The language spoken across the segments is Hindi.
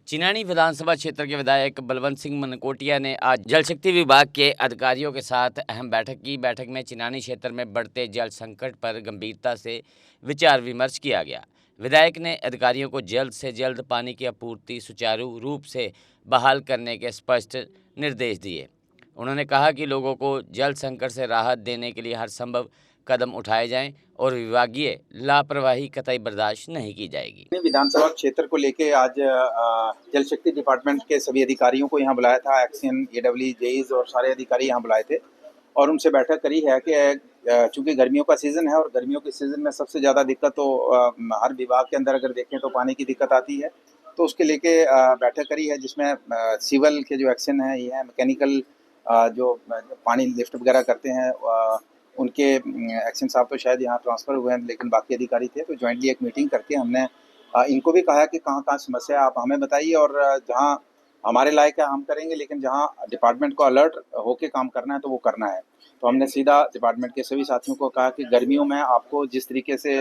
चिनानी विधानसभा क्षेत्र के विधायक बलवंत सिंह मनकोटिया ने आज जल शक्ति विभाग के अधिकारियों के साथ अहम बैठक की। बैठक में चिनानी क्षेत्र में बढ़ते जल संकट पर गंभीरता से विचार विमर्श किया गया। विधायक ने अधिकारियों को जल्द से जल्द पानी की आपूर्ति सुचारू रूप से बहाल करने के स्पष्ट निर्देश दिए। उन्होंने कहा कि लोगों को जल संकट से राहत देने के लिए हर संभव कदम उठाए जाएं और विभागीय लापरवाही कतई बर्दाश्त नहीं की जाएगी। विधानसभा क्षेत्र को लेकर आज जल शक्ति डिपार्टमेंट के सभी अधिकारियों को यहाँ बुलाया था। एक्शन, एडब्ल्यू, जेईज और सारे अधिकारी यहाँ बुलाए थे और उनसे बैठक करी है कि चूंकि गर्मियों का सीज़न है और गर्मियों के सीज़न में सबसे ज़्यादा दिक्कत तो हर विभाग के अंदर अगर देखें तो पानी की दिक्कत आती है। तो उसके लेके बैठक करी है जिसमें सिविल के जो एक्शन है ये है, मैकेनिकल जो पानी लिफ्ट वगैरह करते हैं उनके एक्शन साहब तो शायद यहाँ ट्रांसफ़र हुए हैं, लेकिन बाकी अधिकारी थे। तो ज्वाइंटली एक मीटिंग करके हमने इनको भी कहा कि कहाँ कहाँ समस्या है आप हमें बताइए और जहाँ हमारे लायक है हम करेंगे, लेकिन जहाँ डिपार्टमेंट को अलर्ट होके काम करना है तो वो करना है। तो हमने सीधा डिपार्टमेंट के सभी साथियों को कहा कि गर्मियों में आपको जिस तरीके से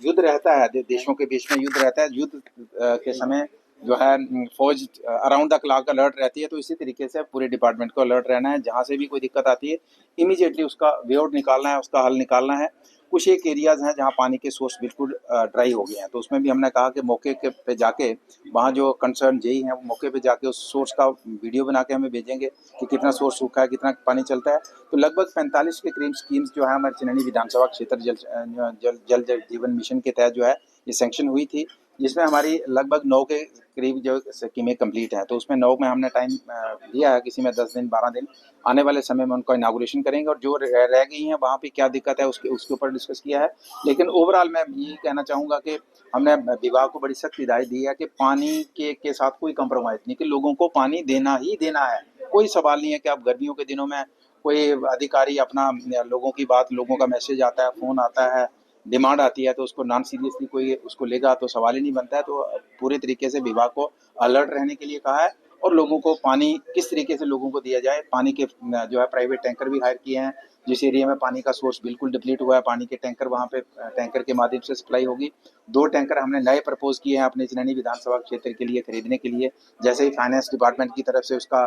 युद्ध रहता है, देशों के बीच में युद्ध रहता है, युद्ध के समय जो है फौज अराउंड द क्लॉक अलर्ट रहती है, तो इसी तरीके से पूरे डिपार्टमेंट को अलर्ट रहना है। जहाँ से भी कोई दिक्कत आती है इमीडिएटली उसका वे आउट निकालना है, उसका हल निकालना है। कुछ एक एरियाज़ हैं जहाँ पानी के सोर्स बिल्कुल ड्राई हो गए हैं, तो उसमें भी हमने कहा कि मौके के पे जाके वहाँ जो कंसर्न जेई हैं वो मौके पे जाके उस सोर्स का वीडियो बना के हमें भेजेंगे कि कितना सोर्स सूखा है, कितना पानी चलता है। तो लगभग 45 के करीब स्कीम्स जो है हमारे चिनानी विधानसभा क्षेत्र जल जीवन मिशन के तहत जो है ये सैंक्शन हुई थी, जिसमें हमारी लगभग 9 के करीब जो स्कीमें कंप्लीट हैं। तो उसमें 9 में हमने टाइम दिया है, किसी में 10 दिन 12 दिन, आने वाले समय में उनका इनागुरेशन करेंगे और जो रह गई हैं वहाँ पे क्या दिक्कत है उसके ऊपर डिस्कस किया है। लेकिन ओवरऑल मैं यही कहना चाहूँगा कि हमने विभाग को बड़ी सख्त हिदायत दी है कि पानी के साथ कोई कंप्रोमाइज़ नहीं, कि लोगों को पानी देना ही देना है। कोई सवाल नहीं है कि आप गर्मियों के दिनों में कोई अधिकारी अपना लोगों की बात, लोगों का मैसेज आता है, फ़ोन आता है, डिमांड आती है तो उसको नॉन सीरियसली कोई उसको लेगा तो सवाल ही नहीं बनता है। तो पूरे तरीके से विभाग को अलर्ट रहने के लिए कहा है और लोगों को पानी किस तरीके से लोगों को दिया जाए। पानी के जो है प्राइवेट टैंकर भी हायर किए हैं। जिस एरिया में पानी का सोर्स बिल्कुल डिप्लीट हुआ है, पानी के टैंकर वहाँ पे टैंकर के माध्यम से सप्लाई होगी। 2 टैंकर हमने नए प्रपोज किए हैं अपने चिनानी विधानसभा क्षेत्र के लिए खरीदने के लिए। जैसे ही फाइनेंस डिपार्टमेंट की तरफ से उसका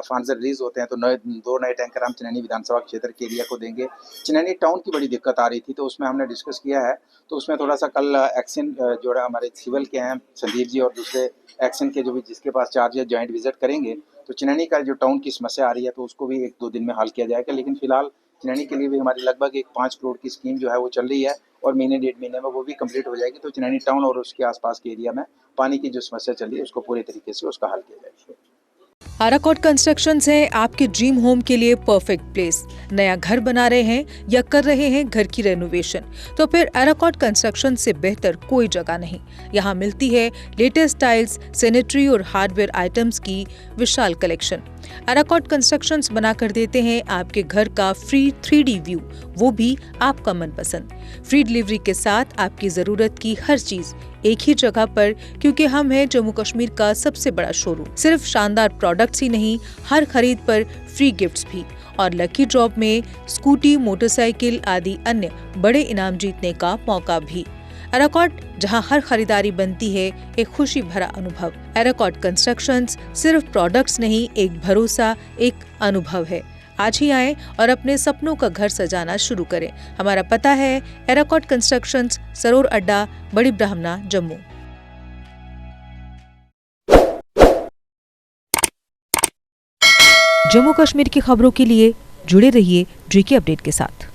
फंड्स रिलीज होते हैं तो 2 नए टैंकर हम चिनानी विधानसभा क्षेत्र के एरिया को देंगे। चिनानी टाउन की बड़ी दिक्कत आ रही थी तो उसमें हमने डिस्कस किया है। तो उसमें थोड़ा सा कल एक्शन जो है हमारे सिविल के हैं संदीप जी और दूसरे एक्शन के जो भी जिसके पास चार्ज है ज्वाइंट विजिट करेंगे। तो चिनानी का जो टाउन की समस्या आ रही है तो उसको भी 1-2 दिन में हल किया जाएगा। लेकिन फिलहाल चिनानी के लिए भी हमारी लगभग एक 5 करोड़ की स्कीम जो है वो चल रही है और महीने 1.5 महीने में वो भी कंप्लीट हो जाएगी। तो चिनानी टाउन और उसके आसपास के एरिया में पानी की जो समस्या चल रही है उसको पूरे तरीके से उसका हल किया जाएगा। आराकॉट कंस्ट्रक्शंस है आपके ड्रीम होम के लिए परफेक्ट प्लेस। नया घर बना रहे हैं या कर रहे हैं घर की रेनोवेशन, तो फिर आराकॉट कंस्ट्रक्शन से बेहतर कोई जगह नहीं। यहाँ मिलती है लेटेस्ट टाइल्स, सैनिटरी और हार्डवेयर आइटम्स की विशाल कलेक्शन। आराकॉट कंस्ट्रक्शंस बनाकर देते हैं आपके घर का फ्री 3D व्यू, वो भी आपका मनपसंद। फ्री डिलीवरी के साथ आपकी जरूरत की हर चीज एक ही जगह पर, क्योंकि हम हैं जम्मू कश्मीर का सबसे बड़ा शोरूम। सिर्फ शानदार प्रोडक्ट्स ही नहीं, हर खरीद पर फ्री गिफ्ट्स भी और लकी ड्रॉप में स्कूटी, मोटरसाइकिल आदि अन्य बड़े इनाम जीतने का मौका भी। आराकॉट, जहां हर खरीदारी बनती है एक खुशी भरा अनुभव। आराकॉट कंस्ट्रक्शंस सिर्फ प्रोडक्ट्स नहीं, एक भरोसा, एक अनुभव है। आज ही आएं और अपने सपनों का घर सजाना शुरू करें। हमारा पता है आराकॉट कंस्ट्रक्शंस, सरोर अड्डा, बड़ी ब्राह्मणा, जम्मू। जम्मू कश्मीर की खबरों के लिए जुड़े रहिए JK अपडेट के साथ।